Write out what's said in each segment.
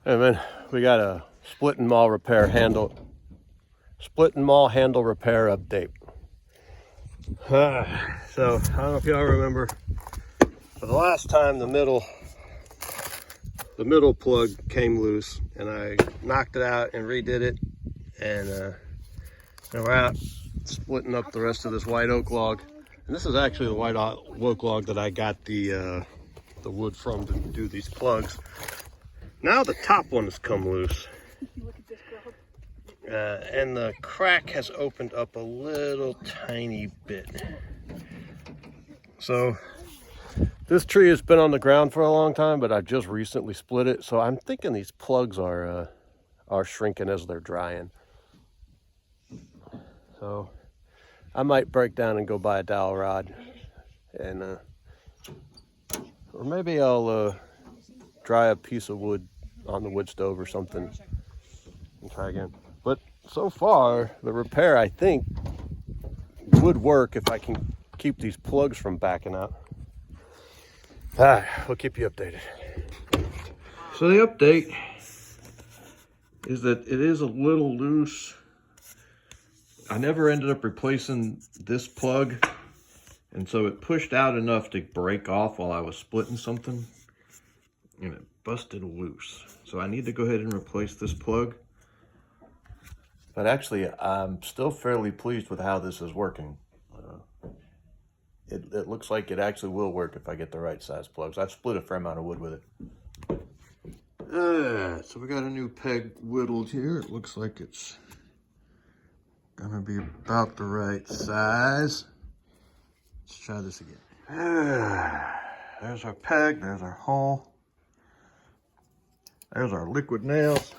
Hey man, we got a split and maul handle repair update. So I don't know if y'all remember, but the last time the middle plug came loose, and I knocked it out and redid it, and we're out splitting up the rest of this white oak log. And this is actually the white oak log that I got the wood from to do these plugs. Now the top one has come loose. And the crack has opened up a little tiny bit. So this tree has been on the ground for a long time, but I just recently split it. So I'm thinking these plugs are shrinking as they're drying. So I might break down and go buy a dowel rod, and or maybe I'll dry a piece of wood on the wood stove or something and try again. But so far, the repair, I think, would work if I can keep these plugs from backing out. We'll keep you updated. So the update is that it is a little loose. I never ended up replacing this plug, and so it pushed out enough to break off while I was splitting something, and it busted loose. So I need to go ahead and replace this plug. But actually, I'm still fairly pleased with how this is working. It looks like it actually will work if I get the right size plugs. I've split a fair amount of wood with it. So we got a new peg whittled here. It looks like it's gonna be about the right size. Let's try this again. There's our peg, there's our hole. There's our liquid nails.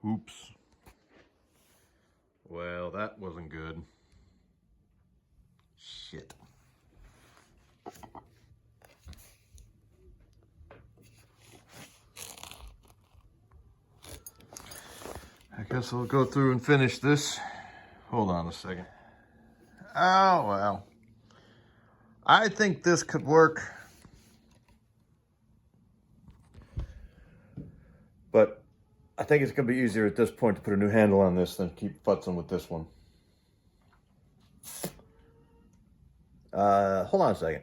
Oops. Well, that wasn't good. Shit. I guess I'll go through and finish this. Hold on a second. Oh, well. I think this could work. But I think it's going to be easier at this point to put a new handle on this than keep futzing with this one. Hold on a second.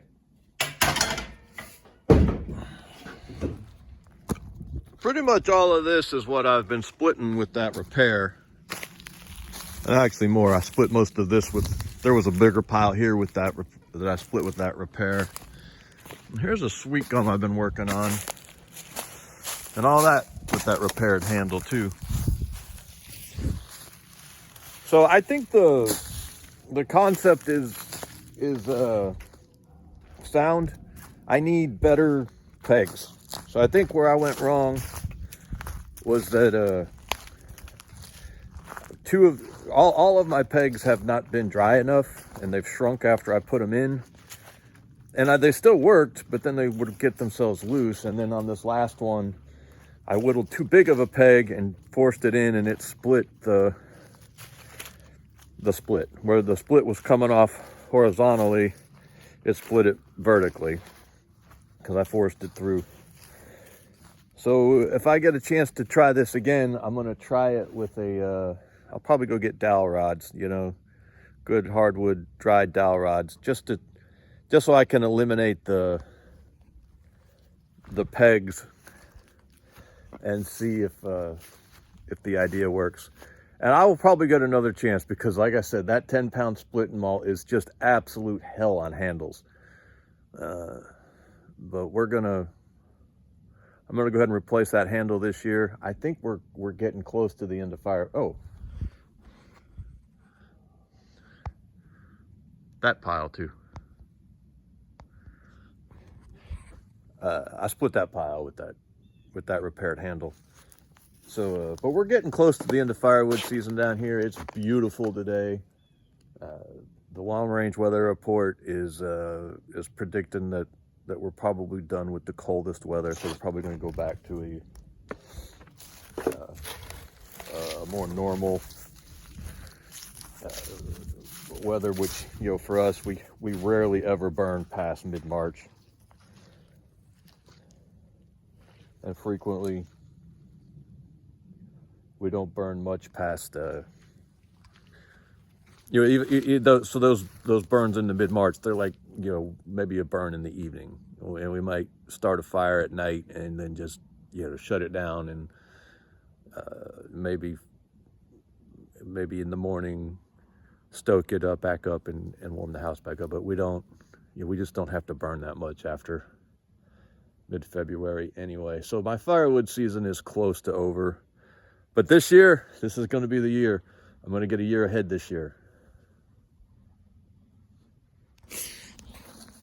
Pretty much all of this is what I've been splitting with that repair. And actually more, I split most of this with, there was a bigger pile here with that I split with that repair. And here's a sweet gum I've been working on. And all that with that repaired handle too. So I think the concept is sound. I need better pegs. So I think where I went wrong was that all of my pegs have not been dry enough, and they've shrunk after I put them in. And they still worked, but then they would get themselves loose. And then on this last one, I whittled too big of a peg and forced it in, and it split the split. Where the split was coming off horizontally, it split it vertically because I forced it through. So if I get a chance to try this again, I'm gonna try it with I'll probably go get dowel rods, you know, good hardwood dried dowel rods, just so I can eliminate the pegs and see if the idea works. And I will probably get another chance because, like I said, that 10-pound split and maul is just absolute hell on handles. But I'm gonna go ahead and replace that handle this year. I think we're getting close to the end of fire. Oh, that pile too. I split that pile with that repaired handle. So, but we're getting close to the end of firewood season down here. It's beautiful today. The long range weather report is predicting that we're probably done with the coldest weather, so we're probably going to go back to a more normal weather, which, you know, for us, we rarely ever burn past mid-March. And frequently, we don't burn much past, you know, so those burns in the mid-March, they're like, you know, maybe a burn in the evening. And we might start a fire at night and then just, you know, shut it down, and maybe in the morning stoke it up back up and warm the house back up. But we don't, you know, we just don't have to burn that much after mid-February anyway. So my firewood season is close to over. But this year, this is going to be the year. I'm going to get a year ahead this year.